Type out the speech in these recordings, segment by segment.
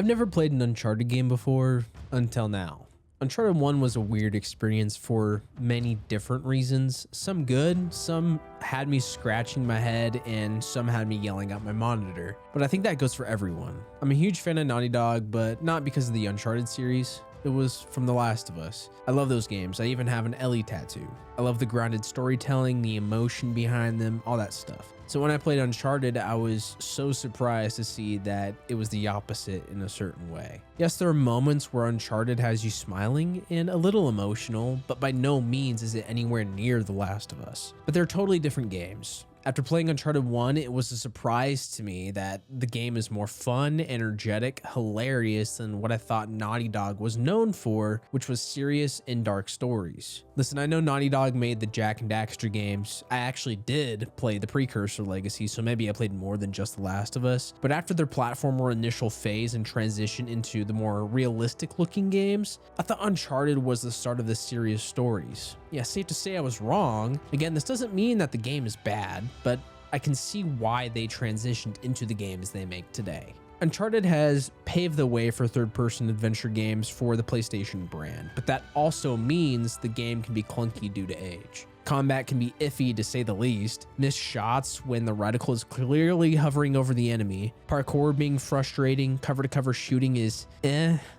I've never played an Uncharted game before until now. Uncharted 1 was a weird experience for many different reasons. Some good, some had me scratching my head, and some had me yelling at my monitor. But I think that goes for everyone. I'm a huge fan of Naughty Dog, but not because of the Uncharted series. It was from The Last of Us. I love those games. I even have an Ellie tattoo. I love the grounded storytelling, the emotion behind them, all that stuff. So when I played Uncharted, I was so surprised to see that it was the opposite in a certain way. Yes, there are moments where Uncharted has you smiling and a little emotional, but by no means is it anywhere near The Last of Us. But they're totally different games. After playing Uncharted 1, it was a surprise to me that the game is more fun, energetic, hilarious than what I thought Naughty Dog was known for, which was serious and dark stories. Listen, I know Naughty Dog made the Jak and Daxter games. I actually did play the precursor legacy, so maybe I played more than just The Last of Us. But after their platformer initial phase and transition into the more realistic looking games, I thought Uncharted was the start of the serious stories. Yeah, safe to say I was wrong. Again, this doesn't mean that the game is bad, but I can see why they transitioned into the games they make today. Uncharted has paved the way for third-person adventure games for the PlayStation brand, but that also means the game can be clunky due to age. Combat can be iffy to say the least, missed shots when the reticle is clearly hovering over the enemy, parkour being frustrating, cover-to-cover shooting is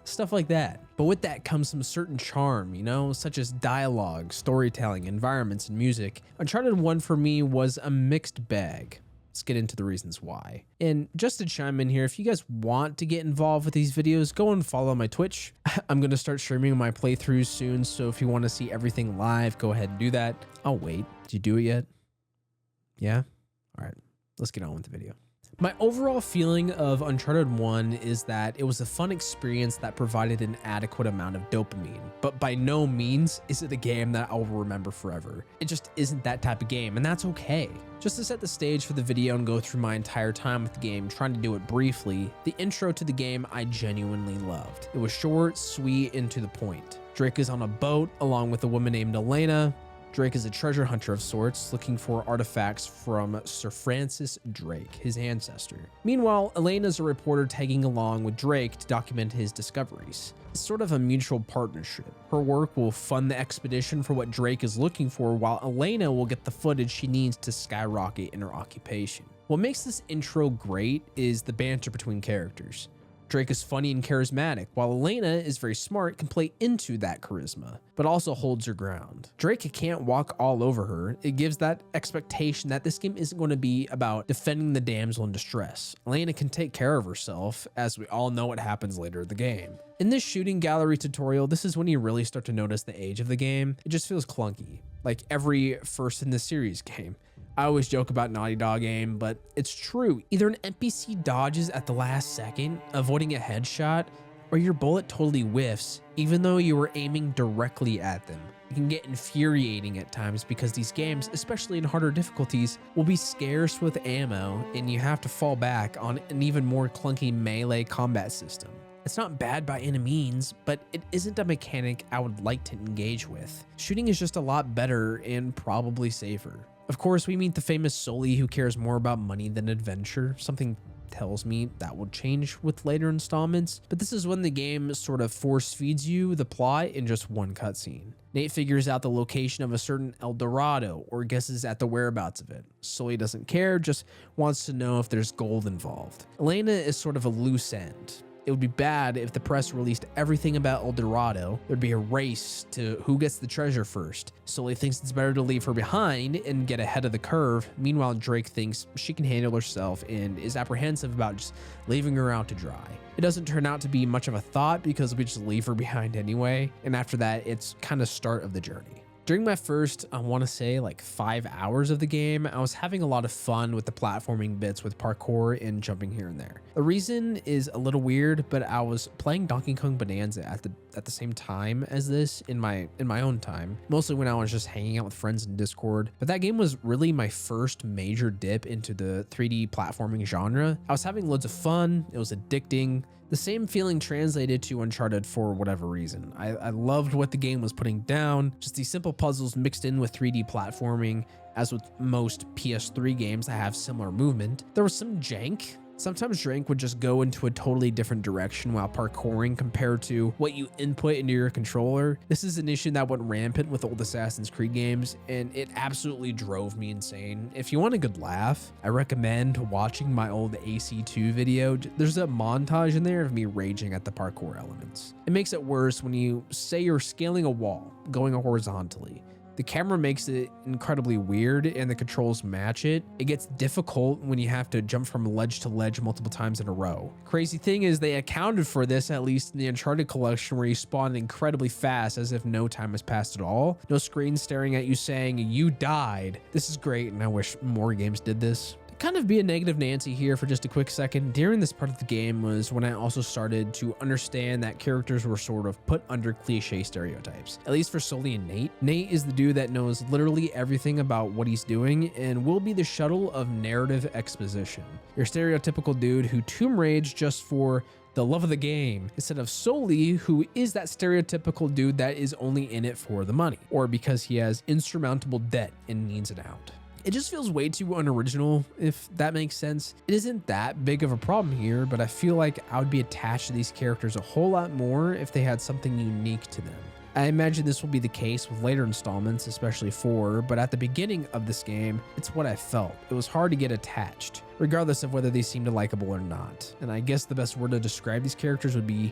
stuff like that. But with that comes some certain charm, such as dialogue, storytelling, environments, and music. Uncharted 1 for me was a mixed bag. Let's get into the reasons why. And just to chime in here, if you guys want to get involved with these videos, go and follow my Twitch. I'm going to start streaming my playthroughs soon, so if you want to see everything live, go ahead and do that. I'll wait. Did you do it yet? Yeah? All right, let's get on with the video. My overall feeling of Uncharted 1 is that it was a fun experience that provided an adequate amount of dopamine, but by no means is it a game that I will remember forever. It just isn't that type of game, and that's okay. Just to set the stage for the video and go through my entire time with the game, trying to do it briefly, the intro to the game I genuinely loved. It was short, sweet, and to the point. Drake is on a boat along with a woman named Elena. Drake is a treasure hunter of sorts, looking for artifacts from Sir Francis Drake, his ancestor. Meanwhile, Elena's a reporter tagging along with Drake to document his discoveries. It's sort of a mutual partnership. Her work will fund the expedition for what Drake is looking for, while Elena will get the footage she needs to skyrocket in her occupation. What makes this intro great is the banter between characters. Drake is funny and charismatic, while Elena is very smart, can play into that charisma, but also holds her ground. Drake can't walk all over her. It gives that expectation that this game isn't going to be about defending the damsel in distress. Elena can take care of herself, as we all know what happens later in the game. In this shooting gallery tutorial, this is when you really start to notice the age of the game. It just feels clunky, like every first in the series game. I always joke about Naughty Dog aim, but it's true. Either an NPC dodges at the last second, avoiding a headshot, or your bullet totally whiffs, even though you were aiming directly at them. It can get infuriating at times because these games, especially in harder difficulties, will be scarce with ammo, and you have to fall back on an even more clunky melee combat system. It's not bad by any means, but it isn't a mechanic I would like to engage with. Shooting is just a lot better and probably safer. Of course, we meet the famous Sully who cares more about money than adventure. Something tells me that will change with later installments, but this is when the game sort of force feeds you the plot in just one cutscene. Nate figures out the location of a certain El Dorado or guesses at the whereabouts of it. Sully doesn't care, just wants to know if there's gold involved. Elena is sort of a loose end. It would be bad if the press released everything about El Dorado. There'd be a race to who gets the treasure first. Sully thinks it's better to leave her behind and get ahead of the curve. Meanwhile, Drake thinks she can handle herself and is apprehensive about just leaving her out to dry. It doesn't turn out to be much of a thought because we just leave her behind anyway. And after that, it's kind of start of the journey. During my first, I want to say like 5 hours of the game, I was having a lot of fun with the platforming bits with parkour and jumping here and there. The reason is a little weird, but I was playing Donkey Kong Bonanza at the same time as this in my own time, mostly when I was just hanging out with friends in Discord. But that game was really my first major dip into the 3D platforming genre. I was having loads of fun. It was addicting. The same feeling translated to Uncharted for whatever reason. I loved what the game was putting down, just these simple puzzles mixed in with 3D platforming. As with most PS3 games that have similar movement, there was some jank, Sometimes Drink would just go into a totally different direction while parkouring compared to what you input into your controller. This is an issue that went rampant with old Assassin's Creed games, and it absolutely drove me insane. If you want a good laugh, I recommend watching my old AC2 video. There's a montage in there of me raging at the parkour elements. It makes it worse when you say you're scaling a wall, going horizontally. The camera makes it incredibly weird and the controls match it. It gets difficult when you have to jump from ledge to ledge multiple times in a row. Crazy thing is they accounted for this, at least in the Uncharted collection, where you spawn incredibly fast as if no time has passed at all. No screen staring at you saying you died. This is great and I wish more games did this. Kind of be a negative Nancy here for just a quick second. During this part of the game was when I also started to understand that characters were sort of put under cliche stereotypes, at least for Sully and Nate. Nate is the dude that knows literally everything about what he's doing and will be the shuttle of narrative exposition. Your stereotypical dude who tomb rage just for the love of the game, instead of Sully, who is that stereotypical dude that is only in it for the money, or because he has insurmountable debt and needs an out. It just feels way too unoriginal, if that makes sense. It isn't that big of a problem here, but I feel like I would be attached to these characters a whole lot more if they had something unique to them. I imagine this will be the case with later installments, especially 4, but at the beginning of this game, it's what I felt. It was hard to get attached, regardless of whether they seemed likable or not. And I guess the best word to describe these characters would be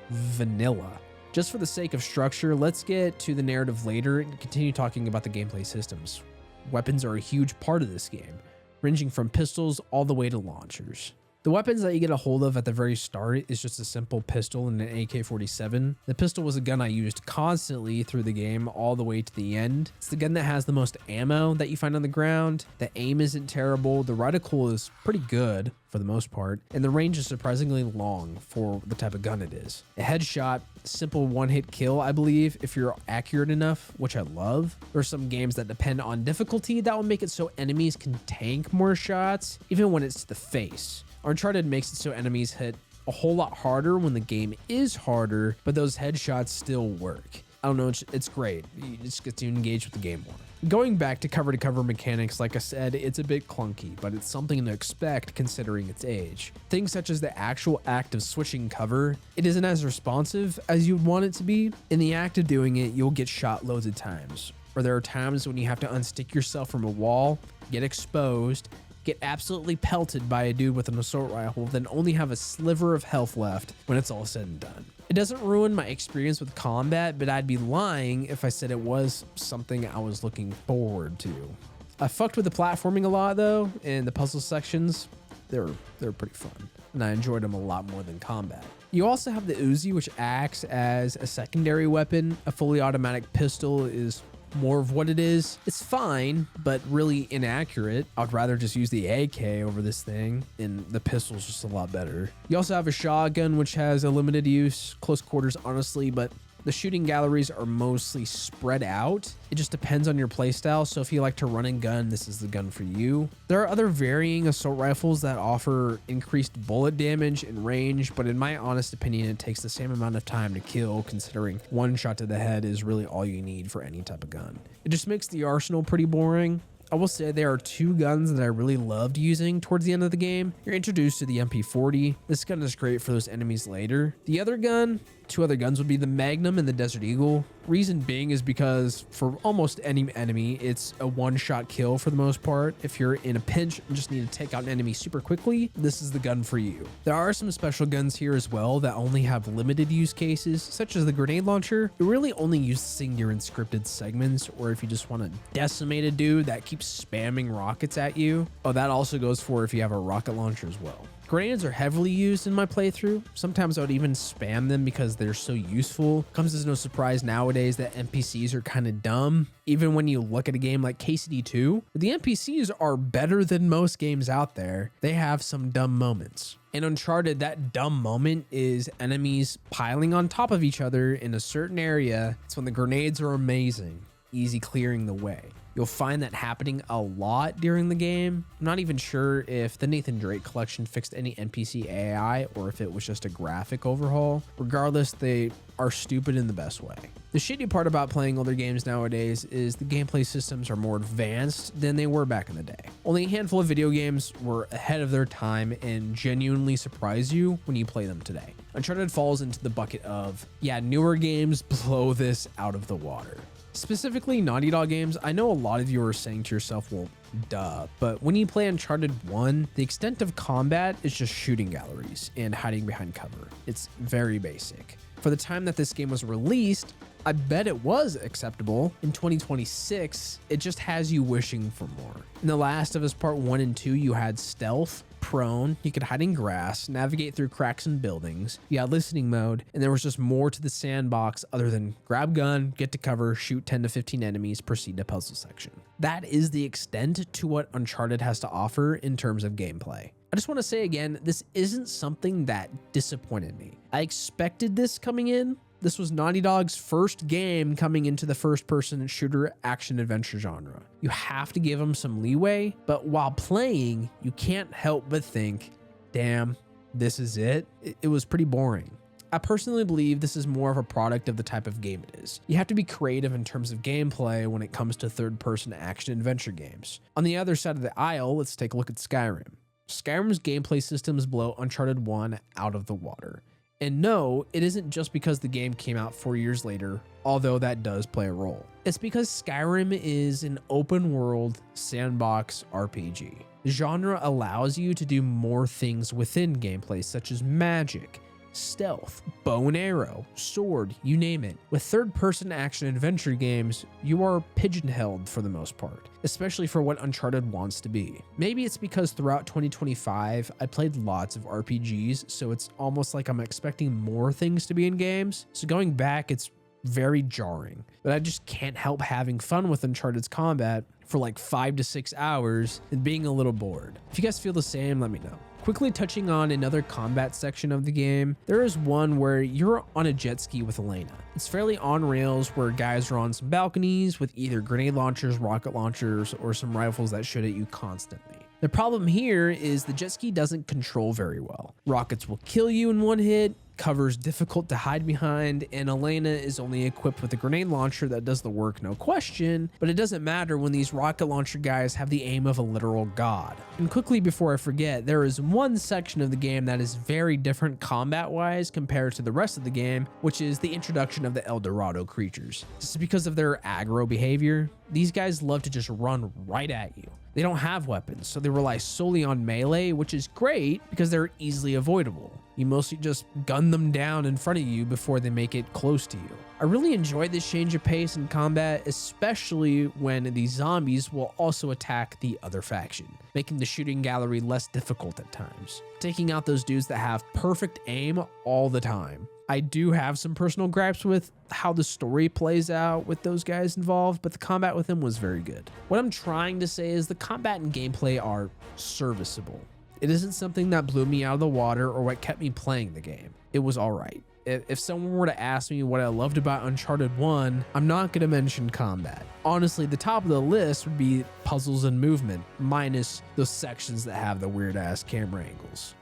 vanilla. Just for the sake of structure, let's get to the narrative later and continue talking about the gameplay systems. Weapons are a huge part of this game, ranging from pistols all the way to launchers. The weapons that you get a hold of at the very start is just a simple pistol and an AK-47. The pistol was a gun I used constantly through the game all the way to the end. It's the gun that has the most ammo that you find on the ground. The aim isn't terrible. The reticle is pretty good for the most part, and the range is surprisingly long for the type of gun it is. A headshot, simple one-hit kill, I believe, if you're accurate enough, which I love. There are some games that depend on difficulty that will make it so enemies can tank more shots, even when it's to the face. Uncharted makes it so enemies hit a whole lot harder when the game is harder, but those headshots still work. I don't know, it's great. You just get to engage with the game more. Going back to cover mechanics, like I said, it's a bit clunky, but it's something to expect considering its age. Things such as the actual act of switching cover, it isn't as responsive as you'd want it to be. In the act of doing it, you'll get shot loads of times. Or there are times when you have to unstick yourself from a wall, get exposed, get absolutely pelted by a dude with an assault rifle, then only have a sliver of health left when it's all said and done. It doesn't ruin my experience with combat, but I'd be lying if I said it was something I was looking forward to. I fucked with the platforming a lot though, and the puzzle sections, they're pretty fun, and I enjoyed them a lot more than combat. You also have the Uzi, which acts as a secondary weapon. A fully automatic pistol is more of what it is. It's fine, but really inaccurate. I'd rather just use the AK over this thing, and the pistol's just a lot better. You also have a shotgun, which has a limited use, close quarters, honestly, but the shooting galleries are mostly spread out. It just depends on your playstyle, so if you like to run and gun, this is the gun for you. There are other varying assault rifles that offer increased bullet damage and range, but in my honest opinion, it takes the same amount of time to kill, considering one shot to the head is really all you need for any type of gun. It just makes the arsenal pretty boring. I will say there are 2 guns that I really loved using towards the end of the game. You're introduced to the MP40. This gun is great for those enemies later. The other gun, 2 other guns would be the Magnum and the Desert Eagle. Reason being is because for almost any enemy, it's a one-shot kill for the most part. If you're in a pinch and just need to take out an enemy super quickly, this is the gun for you. There are some special guns here as well that only have limited use cases, such as the grenade launcher. You really only use this thing during scripted segments, or if you just want to decimate a dude that keeps spamming rockets at you. Oh, that also goes for if you have a rocket launcher as well. Grenades are heavily used in my playthrough. Sometimes I would even spam them because they're so useful. Comes as no surprise nowadays that NPCs are kind of dumb. Even when you look at a game like KCD2, the NPCs are better than most games out there. They have some dumb moments. In Uncharted, that dumb moment is enemies piling on top of each other in a certain area. It's when the grenades are amazing, easy clearing the way. You'll find that happening a lot during the game. I'm not even sure if the Nathan Drake collection fixed any NPC AI or if it was just a graphic overhaul. Regardless, they are stupid in the best way. The shitty part about playing older games nowadays is the gameplay systems are more advanced than they were back in the day. Only a handful of video games were ahead of their time and genuinely surprise you when you play them today. Uncharted falls into the bucket of, yeah, newer games blow this out of the water. Specifically Naughty Dog games, I know a lot of you are saying to yourself, well, duh, but when you play Uncharted 1, the extent of combat is just shooting galleries and hiding behind cover. It's very basic. For the time that this game was released, I bet it was acceptable. In 2026, it just has you wishing for more. In The Last of Us Part 1 and 2, you had stealth, prone, you could hide in grass, navigate through cracks in buildings, you had listening mode, and there was just more to the sandbox other than grab gun, get to cover, shoot 10 to 15 enemies, proceed to puzzle section. That is the extent to what Uncharted has to offer in terms of gameplay. I just want to say again, this isn't something that disappointed me. I expected this coming in. This was Naughty Dog's first game coming into the first-person shooter action-adventure genre. You have to give them some leeway, but while playing, you can't help but think, damn, this is it? It was pretty boring. I personally believe this is more of a product of the type of game it is. You have to be creative in terms of gameplay when it comes to third-person action-adventure games. On the other side of the aisle, let's take a look at Skyrim. Skyrim's gameplay systems blow Uncharted 1 out of the water. And no, it isn't just because the game came out 4 years later, although that does play a role. It's because Skyrim is an open world sandbox RPG. The genre allows you to do more things within gameplay, such as magic, stealth, bow and arrow, sword, you name it. With third-person action-adventure games, you are pigeonholed for the most part, especially for what Uncharted wants to be. Maybe it's because throughout 2025, I played lots of RPGs, so it's almost like I'm expecting more things to be in games. So going back, it's very jarring, but I just can't help having fun with Uncharted's combat for like 5 to 6 hours and being a little bored. If you guys feel the same, let me know. Quickly touching on another combat section of the game, there is one where you're on a jet ski with Elena. It's fairly on rails where guys are on some balconies with either grenade launchers, rocket launchers, or some rifles that shoot at you constantly. The problem here is the jet ski doesn't control very well. Rockets will kill you in one hit, cover's difficult to hide behind, and Elena is only equipped with a grenade launcher that does the work, no question, but it doesn't matter when these rocket launcher guys have the aim of a literal god. And quickly before I forget, there is one section of the game that is very different combat-wise compared to the rest of the game, which is the introduction of the El Dorado creatures. This is because of their aggro behavior. These guys love to just run right at you. They don't have weapons, so they rely solely on melee, which is great because they're easily avoidable. You mostly just gun them down in front of you before they make it close to you. I really enjoyed this change of pace in combat, especially when the zombies will also attack the other faction, making the shooting gallery less difficult at times, taking out those dudes that have perfect aim all the time. I do have some personal gripes with how the story plays out with those guys involved, but the combat with them was very good. What I'm trying to say is the combat and gameplay are serviceable. It isn't something that blew me out of the water or what kept me playing the game. It was all right. If someone were to ask me what I loved about Uncharted 1, I'm not going to mention combat. Honestly, the top of the list would be puzzles and movement, minus those sections that have the weird-ass camera angles.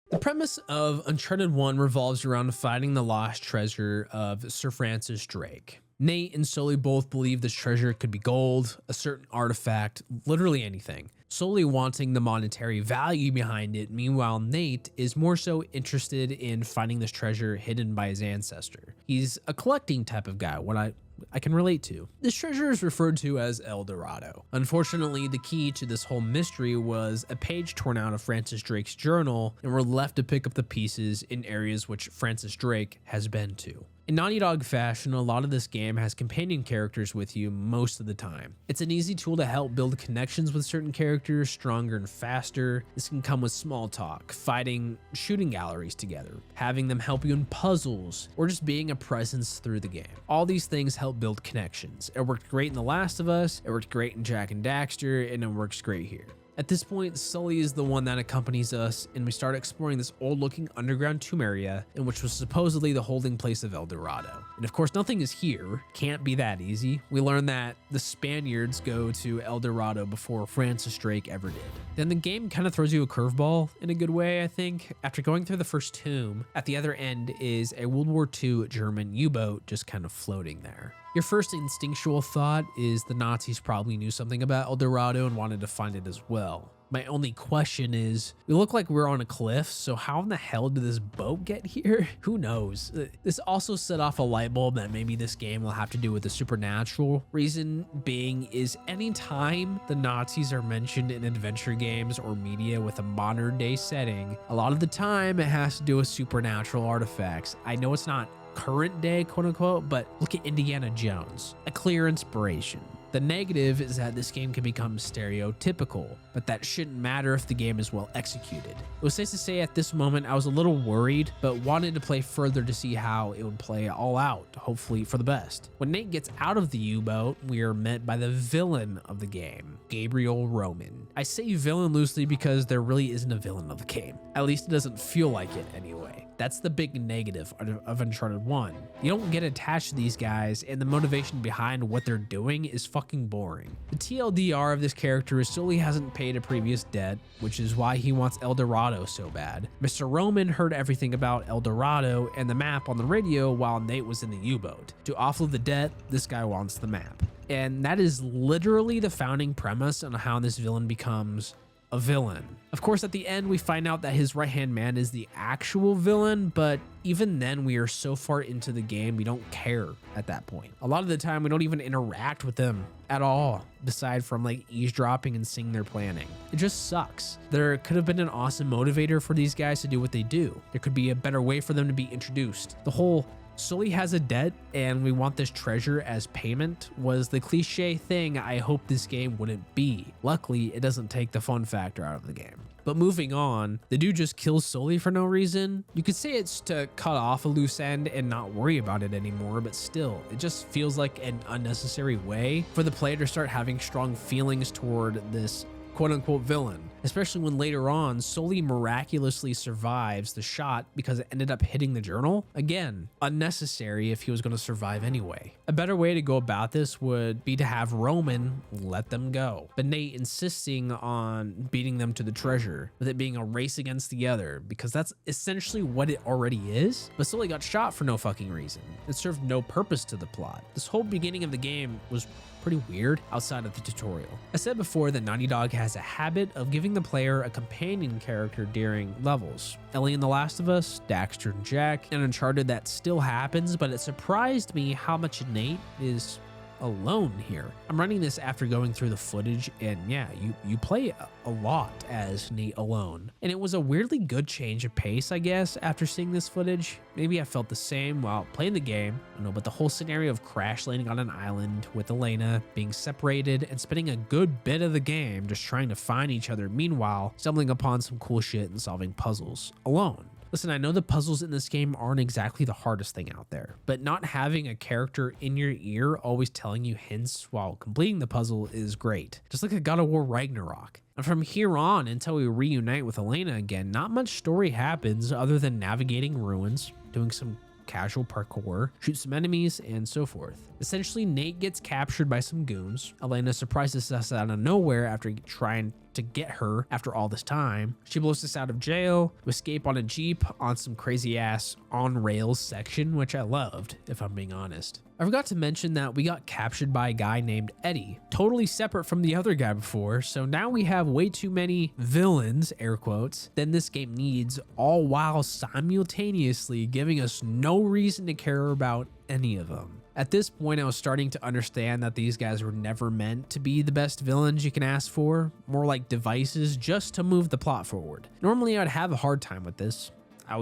The premise of Uncharted 1 revolves around finding the lost treasure of Sir Francis Drake. Nate and Sully both believe this treasure could be gold, a certain artifact, literally anything. Sully wanting the monetary value behind it, meanwhile Nate is more so interested in finding this treasure hidden by his ancestor. He's a collecting type of guy, what I can relate to. This treasure is referred to as El Dorado. Unfortunately, the key to this whole mystery was a page torn out of Francis Drake's journal, and we're left to pick up the pieces in areas which Francis Drake has been to. In Naughty Dog fashion, a lot of this game has companion characters with you most of the time. It's an easy tool to help build connections with certain characters stronger and faster. This can come with small talk, fighting shooting galleries together, having them help you in puzzles, or just being a presence through the game. All these things help build connections. It worked great in The Last of Us, it worked great in Jak and Daxter, and it works great here. At this point, Sully is the one that accompanies us, and we start exploring this old-looking underground tomb area, in which was supposedly the holding place of El Dorado. And of course, nothing is here. Can't be that easy. We learn that the Spaniards go to El Dorado before Francis Drake ever did. Then the game kind of throws you a curveball in a good way, I think. After going through the first tomb, at the other end is a World War II German U-boat just kind of floating there. Your first instinctual thought is the Nazis probably knew something about El Dorado and wanted to find it as well. My only question is, we look like we're on a cliff, so how in the hell did this boat get here? Who knows? This also set off a light bulb that maybe this game will have to do with the supernatural. Reason being is anytime the Nazis are mentioned in adventure games or media with a modern day setting, a lot of the time it has to do with supernatural artifacts. I know it's not current day, quote unquote, but look at Indiana Jones, a clear inspiration. The negative is that this game can become stereotypical, but that shouldn't matter if the game is well executed. It was safe to say at this moment I was a little worried, but wanted to play further to see how it would play all out, hopefully for the best. When Nate gets out of the U-boat, we are met by the villain of the game, Gabriel Roman. I say villain loosely because there really isn't a villain of the game. At least it doesn't feel like it anyway. That's the big negative of Uncharted 1. You don't get attached to these guys, and the motivation behind what they're doing is fucking boring. The TLDR of this character is Sully hasn't paid a previous debt, which is why he wants El Dorado so bad. Mr. Roman heard everything about El Dorado and the map on the radio while Nate was in the U-boat. To offload the debt, this guy wants the map. And that is literally the founding premise on how this villain becomes a villain. Of course, at the end, we find out that his right-hand man is the actual villain, but even then, we are so far into the game, we don't care at that point. A lot of the time, we don't even interact with them at all, aside from like eavesdropping and seeing their planning. It just sucks. There could have been an awesome motivator for these guys to do what they do. There could be a better way for them to be introduced. The whole Sully has a debt and we want this treasure as payment was the cliche thing I hope this game wouldn't be. Luckily, it doesn't take the fun factor out of the game. But moving on, the dude just kills Sully for no reason. You could say it's to cut off a loose end and not worry about it anymore, but still, it just feels like an unnecessary way for the player to start having strong feelings toward this quote-unquote villain, especially when later on Sully miraculously survives the shot because it ended up hitting the journal. Again, unnecessary if he was going to survive anyway. A better way to go about this would be to have Roman let them go, but Nate insisting on beating them to the treasure, with it being a race against the other, because that's essentially what it already is. But Sully got shot for no fucking reason. It served no purpose to the plot. This whole beginning of the game was pretty weird outside of the tutorial. I said before that Naughty Dog has a habit of giving the player a companion character during levels. Ellie in The Last of Us, Daxter and Jack, and Uncharted that still happens, but it surprised me how much Nate is alone here. I'm running this after going through the footage, and yeah, you play a lot as Nate alone. And it was a weirdly good change of pace, I guess, after seeing this footage. Maybe I felt the same while playing the game, I don't know, but the whole scenario of crash landing on an island with Elena, being separated, and spending a good bit of the game just trying to find each other, meanwhile stumbling upon some cool shit and solving puzzles alone. Listen, I know the puzzles in this game aren't exactly the hardest thing out there, but not having a character in your ear always telling you hints while completing the puzzle is great. Just like a God of War Ragnarok. And from here on, until we reunite with Elena again, not much story happens other than navigating ruins, doing some casual parkour, shoot some enemies, and so forth. Essentially, Nate gets captured by some goons. Elena surprises us out of nowhere after trying to get her after all this time. She blows us out of jail, we escape on a Jeep on some crazy ass on rails section, which I loved, if I'm being honest. I forgot to mention that we got captured by a guy named Eddie, totally separate from the other guy before, so now we have way too many villains, air quotes, than this game needs, all while simultaneously giving us no reason to care about any of them. At this point, I was starting to understand that these guys were never meant to be the best villains you can ask for, more like devices just to move the plot forward. Normally, I'd have a hard time with this. It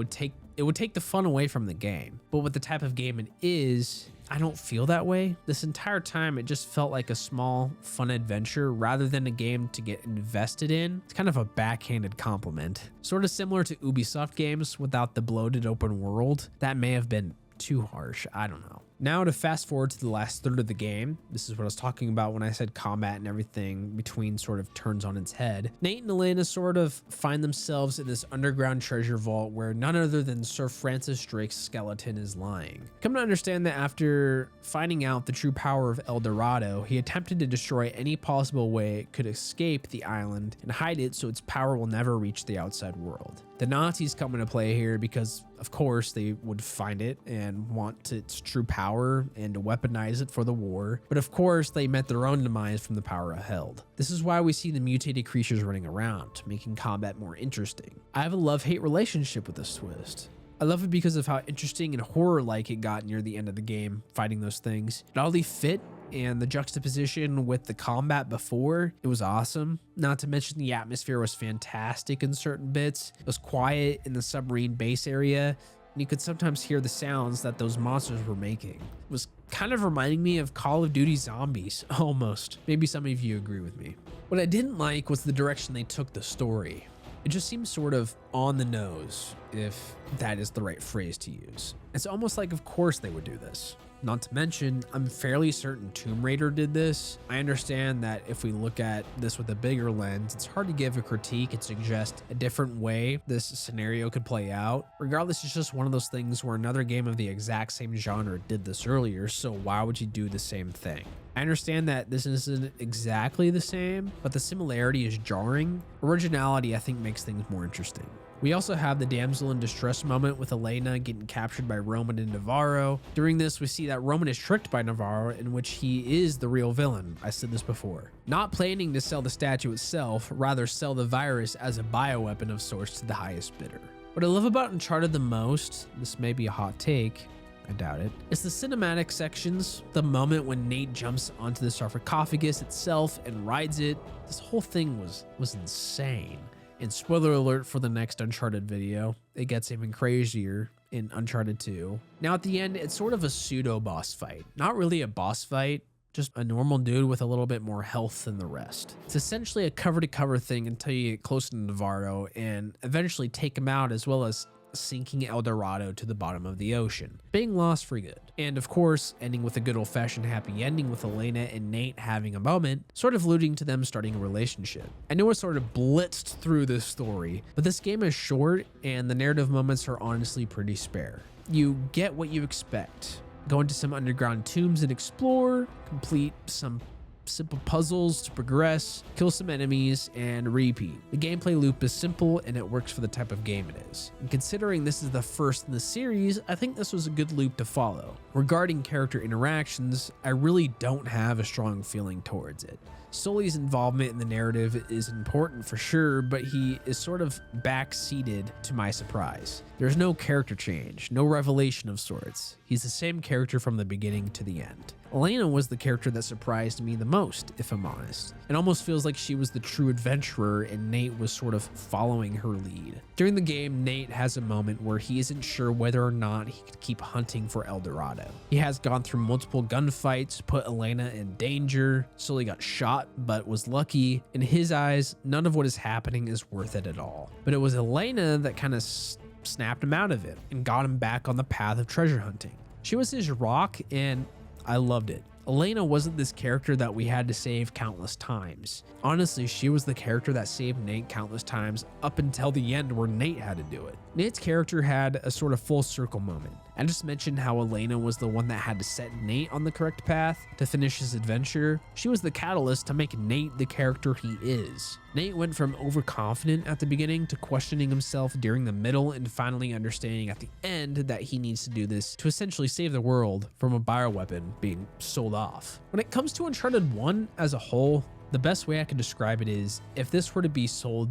would take the fun away from the game, but with the type of game it is, I don't feel that way. This entire time, it just felt like a small, fun adventure rather than a game to get invested in. It's kind of a backhanded compliment. Sort of similar to Ubisoft games without the bloated open world. That may have been too harsh, I don't know. Now to fast forward to the last third of the game, this is what I was talking about when I said combat and everything between sort of turns on its head. Nate and Elena sort of find themselves in this underground treasure vault where none other than Sir Francis Drake's skeleton is lying. Come to understand that after finding out the true power of El Dorado, he attempted to destroy any possible way it could escape the island and hide it so its power will never reach the outside world. The Nazis come into play here because, of course, they would find it and want its true power and to weaponize it for the war. But of course, they met their own demise from the power it held. This is why we see the mutated creatures running around, making combat more interesting. I have a love-hate relationship with this twist. I love it because of how interesting and horror-like it got near the end of the game, fighting those things. It oddly fit, and the juxtaposition with the combat before, it was awesome. Not to mention the atmosphere was fantastic in certain bits. It was quiet in the submarine base area, and you could sometimes hear the sounds that those monsters were making. It was kind of reminding me of Call of Duty Zombies, almost. Maybe some of you agree with me. What I didn't like was the direction they took the story. It just seems sort of on the nose, if that is the right phrase to use. It's almost like, of course, they would do this. Not to mention, I'm fairly certain Tomb Raider did this. I understand that if we look at this with a bigger lens, it's hard to give a critique and suggest a different way this scenario could play out. Regardless, it's just one of those things where another game of the exact same genre did this earlier, so why would you do the same thing? I understand that this isn't exactly the same, but the similarity is jarring. Originality, I think, makes things more interesting. We also have the damsel in distress moment with Elena getting captured by Roman and Navarro. During this, we see that Roman is tricked by Navarro, in which he is the real villain. I said this before. Not planning to sell the statue itself, rather sell the virus as a bioweapon of sorts to the highest bidder. What I love about Uncharted the most, this may be a hot take, I doubt it, it's the cinematic sections, the moment when Nate jumps onto the sarcophagus itself and rides it. This whole thing was insane. And spoiler alert for the next Uncharted video, it gets even crazier in Uncharted 2. Now at the end, it's sort of a pseudo boss fight. Not really a boss fight, just a normal dude with a little bit more health than the rest. It's essentially a cover to cover thing until you get close to Navarro and eventually take him out, as well as sinking El Dorado to the bottom of the ocean, being lost for good. And of course, ending with a good old-fashioned happy ending with Elena and Nate having a moment, sort of alluding to them starting a relationship. I know it sort of blitzed through this story, but this game is short and the narrative moments are honestly pretty spare. You get what you expect. Go into some underground tombs and explore, complete some simple puzzles to progress, kill some enemies, and repeat. The gameplay loop is simple and it works for the type of game it is. And considering this is the first in the series, I think this was a good loop to follow. Regarding character interactions, I really don't have a strong feeling towards it. Sully's involvement in the narrative is important for sure, but he is sort of backseated to my surprise. There's no character change, no revelation of sorts. He's the same character from the beginning to the end. Elena was the character that surprised me the most, if I'm honest. It almost feels like she was the true adventurer and Nate was sort of following her lead. During the game, Nate has a moment where he isn't sure whether or not he could keep hunting for El Dorado. He has gone through multiple gunfights, put Elena in danger, Sully got shot but was lucky. In his eyes, none of what is happening is worth it at all. But it was Elena that kind of snapped him out of it and got him back on the path of treasure hunting. She was his rock and I loved it. Elena wasn't this character that we had to save countless times. Honestly, she was the character that saved Nate countless times up until the end where Nate had to do it. Nate's character had a sort of full circle moment. I just mentioned how Elena was the one that had to set Nate on the correct path to finish his adventure. She was the catalyst to make Nate the character he is. Nate went from overconfident at the beginning to questioning himself during the middle and finally understanding at the end that he needs to do this to essentially save the world from a bioweapon being sold off. When it comes to Uncharted 1 as a whole, the best way I can describe it is if this were to be sold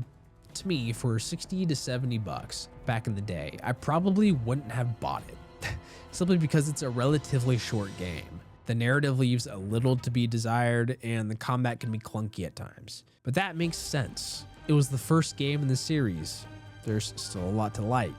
to me for 60 to 70 bucks back in the day, I probably wouldn't have bought it. Simply because it's a relatively short game. The narrative leaves a little to be desired and the combat can be clunky at times. But that makes sense. It was the first game in the series. There's still a lot to like.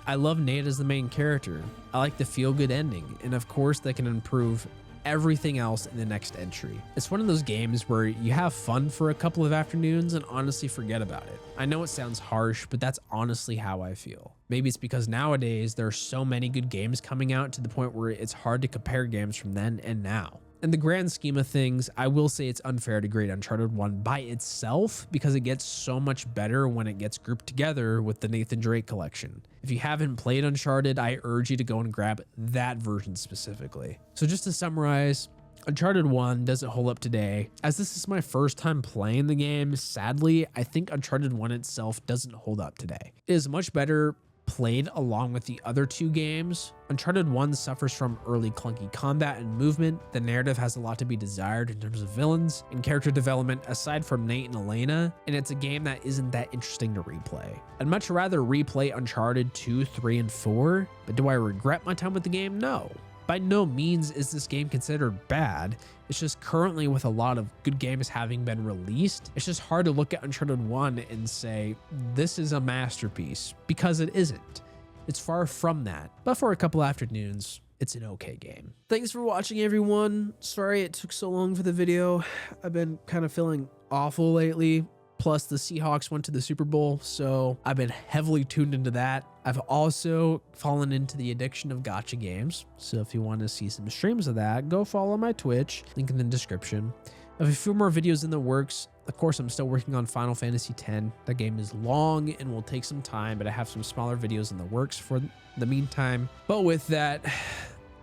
I love Nate as the main character. I like the feel-good ending, and of course they can improve everything else in the next entry. It's one of those games where you have fun for a couple of afternoons and honestly forget about it. I know it sounds harsh, but that's honestly how I feel. Maybe it's because nowadays there are so many good games coming out to the point where it's hard to compare games from then and now. In the grand scheme of things, I will say it's unfair to grade Uncharted 1 by itself because it gets so much better when it gets grouped together with the Nathan Drake collection. If you haven't played Uncharted, I urge you to go and grab that version specifically. So just to summarize, Uncharted 1 doesn't hold up today. As this is my first time playing the game, sadly, I think Uncharted 1 itself doesn't hold up today. It is much better played along with the other two games. Uncharted 1 suffers from early clunky combat and movement. The narrative has a lot to be desired in terms of villains and character development aside from Nate and Elena, and it's a game that isn't that interesting to replay. I'd much rather replay Uncharted 2, 3, and 4, but do I regret my time with the game? No. By no means is this game considered bad. It's just currently with a lot of good games having been released, it's just hard to look at Uncharted 1 and say, this is a masterpiece, because it isn't. It's far from that. But for a couple afternoons, it's an okay game. Thanks for watching, everyone. Sorry it took so long for the video. I've been kind of feeling awful lately. Plus the Seahawks went to the Super Bowl, so I've been heavily tuned into that. I've also fallen into the addiction of gacha games. So if you want to see some streams of that, go follow my Twitch, link in the description. I have a few more videos in the works. Of course, I'm still working on Final Fantasy X. That game is long and will take some time, but I have some smaller videos in the works for the meantime. But with that,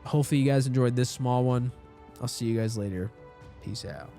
hopefully you guys enjoyed this small one. I'll see you guys later. Peace out.